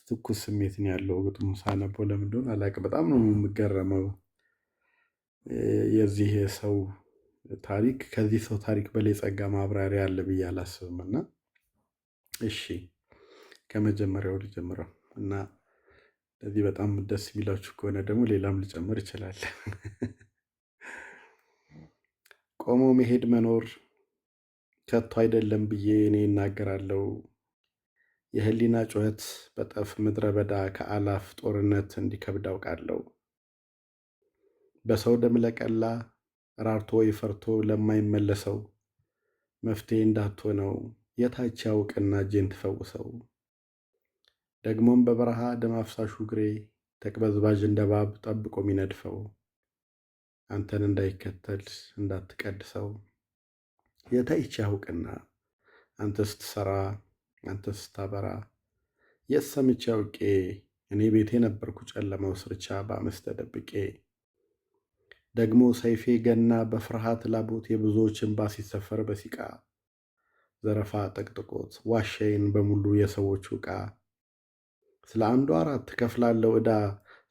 ትኩስ ስሜት ነው ያለው ግጥሙ ሳነበው። ለምን እንደሆነ አላውቅም። በጣም ነው የምገረመው። የዚህ ሰው ታሪክ ከዚህ ሰው ታሪክ በላይ ጸጋ ማብራሪያ አለ ብዬ አላስብም። እና እሺ ከመጀመሪያው ልጀምረው እና ለዚህ በጣም ደስ የሚላችሁ ከሆነ ደግሞ ሌላም ልጨምር ይችላል። ቆሞ መሄድ መኖር ከቶ አይደለም ብዬ እኔ እናገራለሁ። የህሊና ጩኸት በጠፍ ምድረ በዳ ከአላፍ ጦርነት እንዲከብድ አውቃለሁ። በሰው ደም ለቀላ ራርቶ ወይ ፈርቶ ለማይመለሰው መፍትሄ እንዳትሆነው የታች ያውቅና እጄን ትፈውሰው። ደግሞም በበረሃ ደም አፍሳሹ እግሬ ተቅበዝባዥ እንደ እባብ ጠብቆ የሚነድፈው አንተን እንዳይከተል እንዳትቀድሰው የታች ያውቅና አንተ ስትሰራ አንተ ስታበራ የት ሰምቼ አውቄ እኔ ቤቴ ነበርኩ ጨለማው ስርቻ በአመፅ ተደብቄ። ደግሞ ሰይፌ ገና በፍርሃት ላቦት የብዙዎች እንባ ሲሰፈር በሲቃ ዘረፋ ጠቅጥቆት ዋሻዬን በሙሉ የሰዎቹ ዕቃ ስለ አንዱ አራት ከፍላለው ዕዳ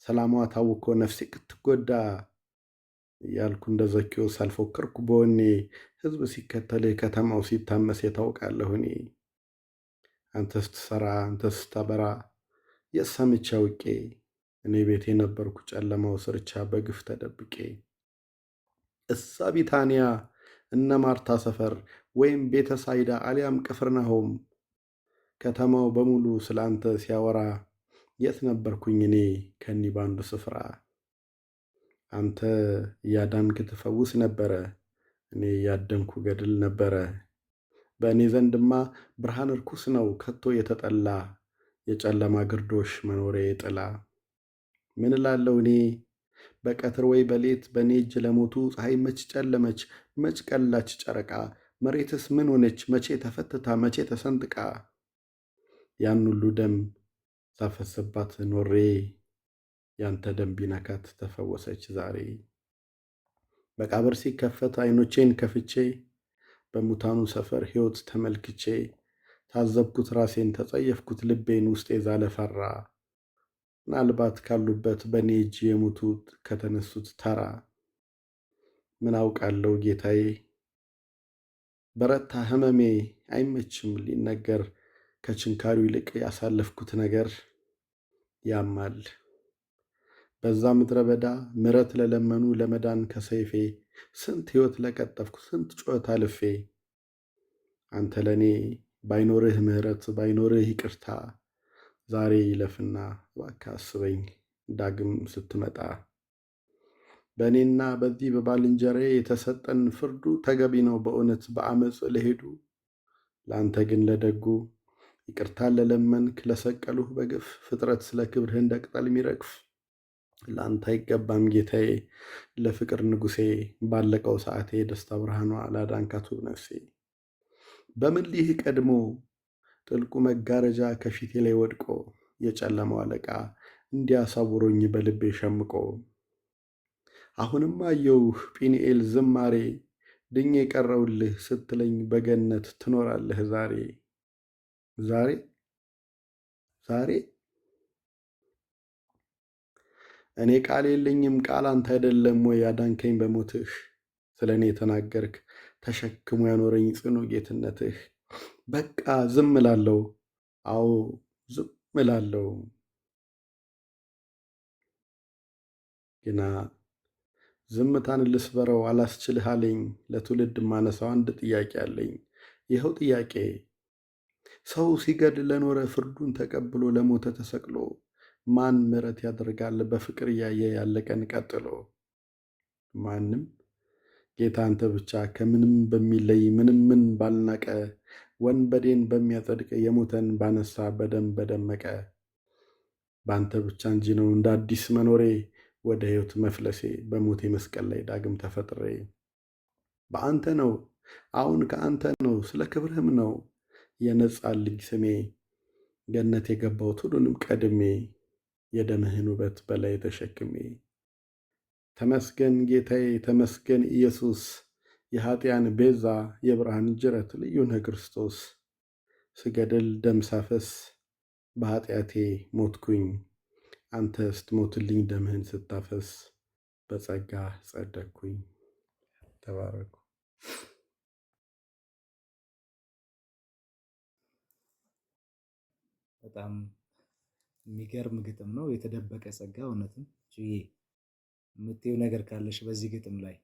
ሰላሟ ታውኮ ነፍሴ ክትጎዳ ያልኩ እንደ ዘኪው ሳልፎክርኩ በወኔ ሕዝብ ሲከተልህ ከተማው ሲታመስ የታውቃለሁ እኔ አንተ ስትሰራ አንተ ስታበራ የሰምቼ አውቄ እኔ ቤቴ ነበርኩ ጨለማው ስርቻ በግፍ ተደብቄ። እሳ ቢታንያ እነ ማርታ ሰፈር ወይም ቤተ ሳይዳ አሊያም ቅፍርናሆም ከተማው በሙሉ ስላንተ ሲያወራ የት ነበርኩኝ እኔ ከኒ ባንዱ ስፍራ። አንተ እያዳንክ ትፈውስ ነበረ፣ እኔ እያደንኩ ገድል ነበረ። በእኔ ዘንድማ ብርሃን ርኩስ ነው ከቶ የተጠላ የጨለማ ግርዶሽ መኖሬ ጥላ። ምን እላለሁ እኔ በቀትር ወይ በሌት በእኔ እጅ ለሞቱ ፀሐይ መች ጨለመች መች ቀላች ጨረቃ። መሬትስ ምን ሆነች መቼ ተፈትታ መቼ ተሰንጥቃ። ያን ሁሉ ደም ሳፈስባት ኖሬ ያንተ ደም ቢነካት ተፈወሰች ዛሬ። መቃብር ሲከፈት አይኖቼን ከፍቼ በሙታኑ ሰፈር ሕይወት ተመልክቼ ታዘብኩት ራሴን ተጸየፍኩት ልቤን ውስጤ ዛለ ፈራ። ምናልባት ካሉበት በእኔ እጅ የሞቱት ከተነሱት ተራ። ምን አውቃለሁ ጌታዬ በረታ ህመሜ አይመችም ሊነገር ከችንካሩ ይልቅ ያሳለፍኩት ነገር ያማል። በዛ ምድረ በዳ ምሕረት ለለመኑ ለመዳን ከሰይፌ ስንት ሕይወት ለቀጠፍኩ ስንት ጩኸት አልፌ። አንተ ለእኔ ባይኖርህ ምሕረት ባይኖርህ ይቅርታ ዛሬ ይለፍና እባክህ አስበኝ ዳግም ስትመጣ። በእኔና በዚህ በባልንጀራዬ የተሰጠን ፍርዱ ተገቢ ነው በእውነት በአመፅ ለሄዱ። ለአንተ ግን ለደጉ ይቅርታን ለለመንክ ለሰቀሉህ በግፍ ፍጥረት ስለ ክብርህ እንደ ቅጠል የሚረግፍ። ለአንተ አይገባም ጌታዬ ለፍቅር ንጉሴ ባለቀው ሰዓቴ ደስታ ብርሃኗ ላዳንካት ውብ ነፍሴ። በምን ሊህ ቀድሞ ጥልቁ መጋረጃ ከፊቴ ላይ ወድቆ የጨለማው አለቃ እንዲያሳውሮኝ በልቤ ሸምቆ። አሁንም አየውህ ጲንኤል ዝማሬ ድኜ የቀረውልህ ስትለኝ በገነት ትኖራለህ ዛሬ ዛሬ ዛሬ። እኔ ቃል የለኝም ቃል አንተ አይደለም ወይ ያዳንከኝ በሞትህ ስለ እኔ የተናገርክ ተሸክሞ ያኖረኝ ጽኑ ጌትነትህ። በቃ ዝም እላለሁ አዎ ዝም እላለሁ ግና ዝምታን ልስበረው አላስችልህ አለኝ። ለትውልድ ማነሳው አንድ ጥያቄ አለኝ። ይኸው ጥያቄ ሰው ሲገድል ለኖረ ፍርዱን ተቀብሎ ለሞተ ተሰቅሎ ማን ምሕረት ያደርጋል በፍቅር እያየ ያለቀን ቀጥሎ? ማንም። ጌታ አንተ ብቻ ከምንም በሚለይ ምንም ምን ባልናቀ ወንበዴን በሚያጸድቅ የሞተን ባነሳ በደም በደመቀ በአንተ ብቻ እንጂ ነው እንደ አዲስ መኖሬ ወደ ሕይወት መፍለሴ በሞቴ መስቀል ላይ ዳግም ተፈጥሬ። በአንተ ነው አሁን ከአንተ ነው ስለ ክብርህም ነው የነጻልኝ ስሜ ገነት የገባሁት ሁሉንም ቀድሜ የደምህን ውበት በላይ ተሸክሜ። ተመስገን ጌታዬ ተመስገን ኢየሱስ የኃጢያን ቤዛ የብርሃን ጅረት ልዩ ነህ ክርስቶስ። ስገድል ደም ሳፈስ በኃጢአቴ ሞትኩኝ፣ አንተ ስትሞትልኝ ደምህን ስታፈስ በጸጋ ጸደቅኩኝ። ተባረኩ። በጣም የሚገርም ግጥም ነው። የተደበቀ ጸጋ። እውነትም ጭዬ የምትይው ነገር ካለሽ በዚህ ግጥም ላይ